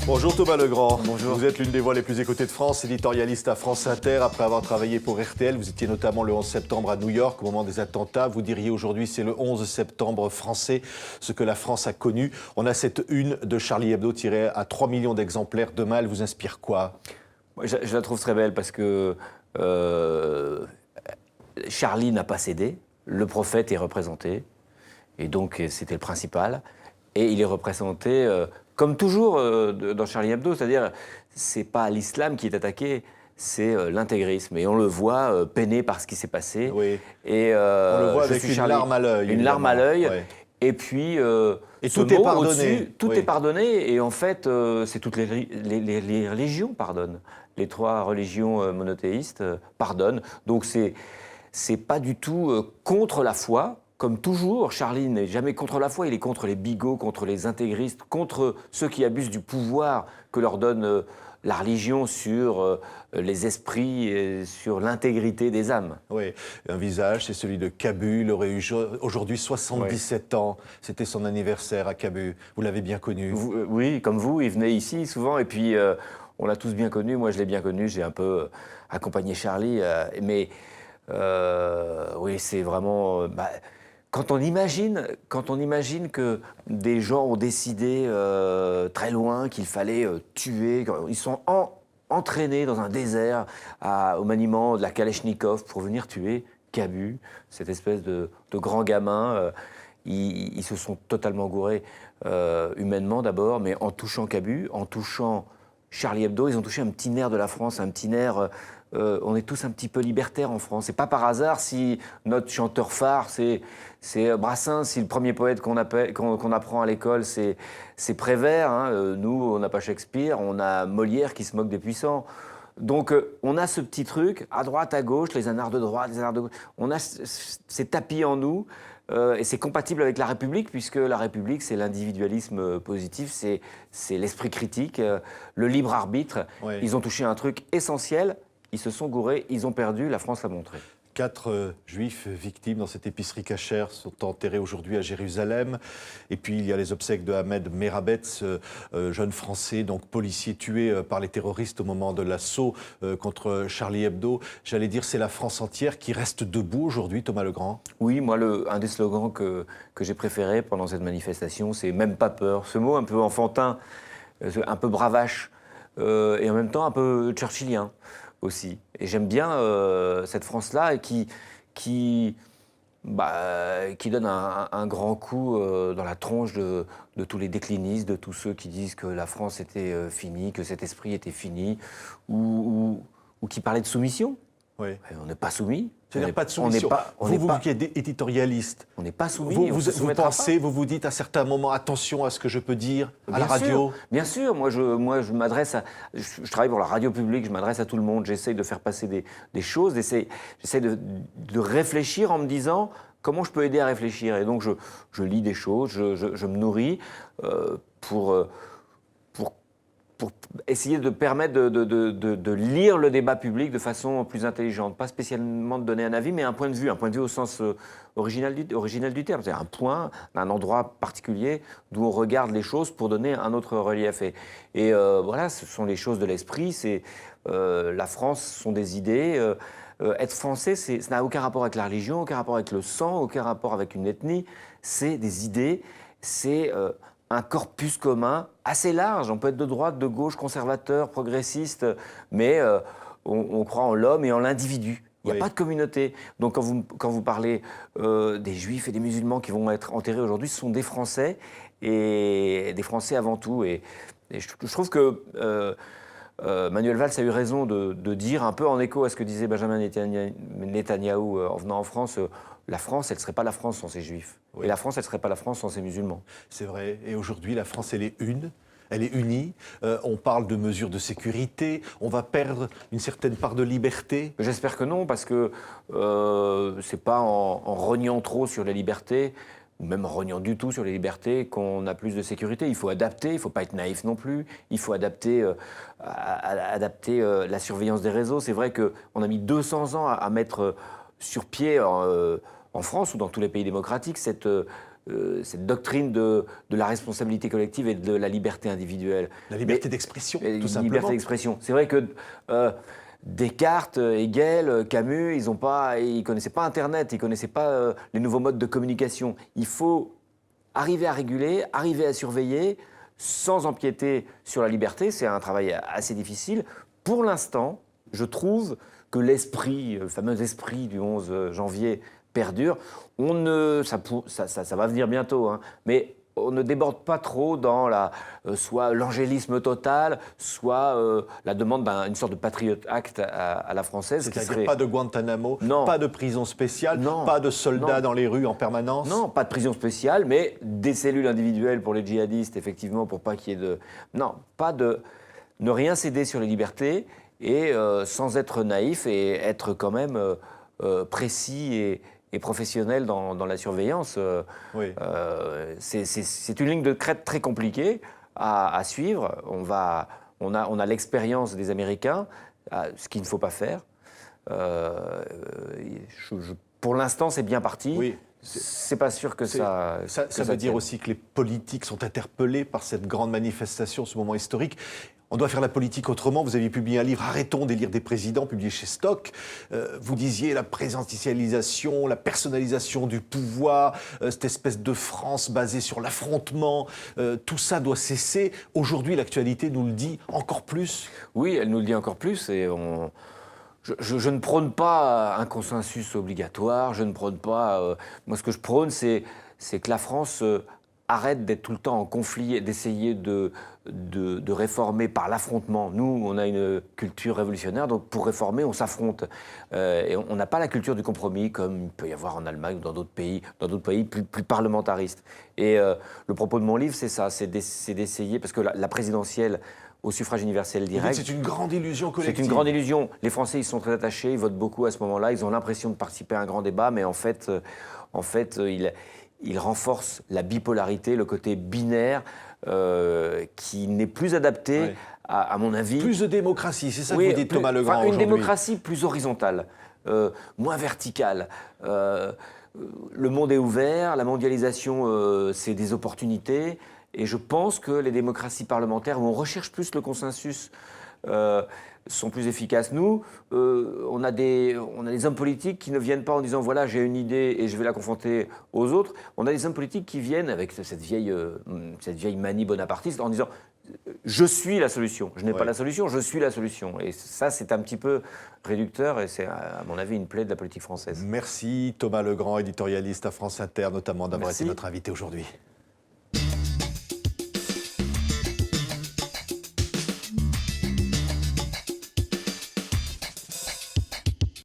Bonjour Thomas Legrand. Bonjour. Vous êtes l'une des voix les plus écoutées de France, éditorialiste à France Inter. Après avoir travaillé pour RTL, vous étiez notamment le 11 septembre à New York au moment des attentats. Vous diriez aujourd'hui c'est le 11 septembre français, ce que la France a connu. On a cette une de Charlie Hebdo tirée à 3 millions d'exemplaires. Demain, elle vous inspire quoi? Je la trouve très belle parce que Charlie n'a pas cédé, le prophète est représenté, et donc c'était le principal. Et il est représenté, comme toujours dans Charlie Hebdo, c'est-à-dire c'est pas l'islam qui est attaqué, c'est l'intégrisme. Et on le voit peiné par ce qui s'est passé. Oui. Et, On le voit avec une larme à l'œil. Une larme à l'œil. Ouais. Et puis, Et ce tout est mot pardonné. au-dessus, tout Oui. est pardonné. Et en fait, c'est toutes les religions pardonnent. Les trois religions monothéistes pardonnent. Donc, c'est pas du tout contre la foi. Comme toujours, Charlie n'est jamais contre la foi, il est contre les bigots, contre les intégristes, contre ceux qui abusent du pouvoir que leur donne la religion sur les esprits et sur l'intégrité des âmes. Oui, un visage, c'est celui de Cabu. Il aurait eu aujourd'hui 77 ans. C'était son anniversaire à Cabu. Vous l'avez bien connu. Oui, comme vous, il venait ici souvent et puis on l'a tous bien connu. Moi, je l'ai bien connu, j'ai un peu accompagné Charlie. Mais oui, c'est vraiment... Quand on imagine que des gens ont décidé très loin qu'il fallait tuer, ils sont entraînés dans un désert au maniement de la Kalachnikov pour venir tuer Cabu, cette espèce de grand gamin, ils se sont totalement gourés humainement d'abord, mais en touchant Cabu, en touchant Charlie Hebdo, ils ont touché un petit nerf de la France, un petit nerf... on est tous un petit peu libertaires en France. C'est pas par hasard si notre chanteur phare, c'est Brassens, si le premier poète qu'on apprend à l'école, c'est Prévert. Hein. Nous, on n'a pas Shakespeare, on a Molière qui se moque des puissants. Donc, on a ce petit truc, à droite, à gauche, les anards de droite, les anards de gauche. On a ces tapis en nous. Et c'est compatible avec la République, puisque la République, c'est l'individualisme positif, c'est l'esprit critique, le libre arbitre. Oui. Ils ont touché un truc essentiel. Ils se sont gourés, ils ont perdu, la France l'a montré. 4 juifs victimes dans cette épicerie cachère sont enterrés aujourd'hui à Jérusalem. Et puis il y a les obsèques de Ahmed Merabetz, jeune Français, donc policier tué par les terroristes au moment de l'assaut contre Charlie Hebdo. J'allais dire, c'est la France entière qui reste debout aujourd'hui, Thomas Legrand. Oui, moi, un des slogans que j'ai préféré pendant cette manifestation, c'est « même pas peur ». Ce mot un peu enfantin, un peu bravache, et en même temps un peu churchillien aussi. Et j'aime bien cette France-là qui donne un grand coup dans la tronche de tous les déclinistes, de tous ceux qui disent que la France était finie, que cet esprit était fini, ou qui parlaient de soumission. Oui. On n'est pas soumis. C'est-à-dire pas de soumission. Vous qui êtes éditorialiste, on n'est pas soumis. vous pensez, vous vous dites à certains moments, attention à ce que je peux dire à la radio. Bien sûr, moi je m'adresse à... Je travaille pour la radio publique, je m'adresse à tout le monde, j'essaye de faire passer des choses, j'essaye de réfléchir en me disant comment je peux aider à réfléchir. Et donc je lis des choses, je me nourris pour essayer de permettre de lire le débat public de façon plus intelligente. Pas spécialement de donner un avis, mais un point de vue au sens original du terme. C'est un point, un endroit particulier d'où on regarde les choses pour donner un autre relief. Et voilà, ce sont les choses de l'esprit. La France, ce sont des idées. Être français, ça n'a aucun rapport avec la religion, aucun rapport avec le sang, aucun rapport avec une ethnie. C'est des idées, c'est... un corpus commun assez large. On peut être de droite, de gauche, conservateur, progressiste, mais on croit en l'homme et en l'individu. Il n'y a pas de communauté. Donc quand vous parlez des juifs et des musulmans qui vont être enterrés aujourd'hui, ce sont des Français, et des Français avant tout. Et je trouve que Manuel Valls a eu raison de dire, un peu en écho à ce que disait Benjamin Netanyahou en venant en France, la France, elle ne serait pas la France sans ses juifs. Oui. Et la France, elle ne serait pas la France sans ses musulmans. C'est vrai. Et aujourd'hui, la France, elle est une. Elle est unie. On parle de mesures de sécurité. On va perdre une certaine part de liberté. J'espère que non, parce que c'est pas en rognant trop sur les libertés, ou même en rognant du tout sur les libertés, qu'on a plus de sécurité. Il faut adapter, il ne faut pas être naïf non plus. Il faut adapter la surveillance des réseaux. C'est vrai qu'on a mis 200 ans à mettre sur pied, en France ou dans tous les pays démocratiques, cette doctrine de la responsabilité collective et de la liberté individuelle. La liberté d'expression, tout simplement. Liberté d'expression. C'est vrai que Descartes, Hegel, Camus, ils connaissaient pas Internet, ils connaissaient pas les nouveaux modes de communication. Il faut arriver à réguler, arriver à surveiller, sans empiéter sur la liberté. C'est un travail assez difficile. Pour l'instant, je trouve que l'esprit, le fameux esprit du 11 janvier perdure. Ça va venir bientôt, hein, mais on ne déborde pas trop dans soit l'angélisme total, soit la demande d'une sorte de Patriot Act à la française. C'est-à-dire pas de Guantanamo, non. Pas de prison spéciale, non. Pas de soldats non. dans les rues en permanence. Non, pas de prison spéciale, mais des cellules individuelles pour les djihadistes, effectivement, pour pas qu'il y ait de... Non, pas de... Ne rien céder sur les libertés et sans être naïf et être quand même précis et professionnel dans la surveillance. Oui. C'est une ligne de crête très compliquée à suivre. On a l'expérience des Américains, ce qu'il ne faut pas faire. Pour l'instant, c'est bien parti. Oui. C'est pas sûr que ça veut dire aussi que les politiques sont interpellés par cette grande manifestation, ce moment historique. On doit faire la politique autrement. Vous aviez publié un livre, Arrêtons d'élire des présidents, publié chez Stock. Vous disiez la présidentialisation, la personnalisation du pouvoir, cette espèce de France basée sur l'affrontement, tout ça doit cesser. Aujourd'hui, l'actualité nous le dit encore plus. Oui, elle nous le dit encore plus. Et je ne prône pas un consensus obligatoire. Je ne prône pas... moi, ce que je prône, c'est que la France... arrête d'être tout le temps en conflit et d'essayer de réformer par l'affrontement. Nous, on a une culture révolutionnaire, donc pour réformer, on s'affronte. Et on n'a pas la culture du compromis, comme il peut y avoir en Allemagne ou dans d'autres pays plus parlementaristes. Et le propos de mon livre, c'est ça, c'est d'essayer, parce que la présidentielle au suffrage universel direct... C'est une grande illusion collective. C'est une grande illusion. Les Français, ils sont très attachés, ils votent beaucoup à ce moment-là, ils ont l'impression de participer à un grand débat, mais en fait il renforce la bipolarité, le côté binaire, qui n'est plus adapté, ouais. à mon avis. Plus de démocratie, c'est ça que vous dites, Thomas Legrand, une démocratie plus horizontale, moins verticale. Le monde est ouvert, la mondialisation, c'est des opportunités. Et je pense que les démocraties parlementaires, où on recherche plus le consensus, sont plus efficaces. Nous, on a des hommes politiques qui ne viennent pas en disant « voilà, j'ai une idée et je vais la confronter aux autres ». On a des hommes politiques qui viennent avec cette vieille manie bonapartiste en disant « je suis la solution ». Je n'ai pas la solution, je suis la solution. Et ça, c'est un petit peu réducteur et c'est, à mon avis, une plaie de la politique française. Merci Thomas Legrand, éditorialiste à France Inter, notamment d'avoir été notre invité aujourd'hui.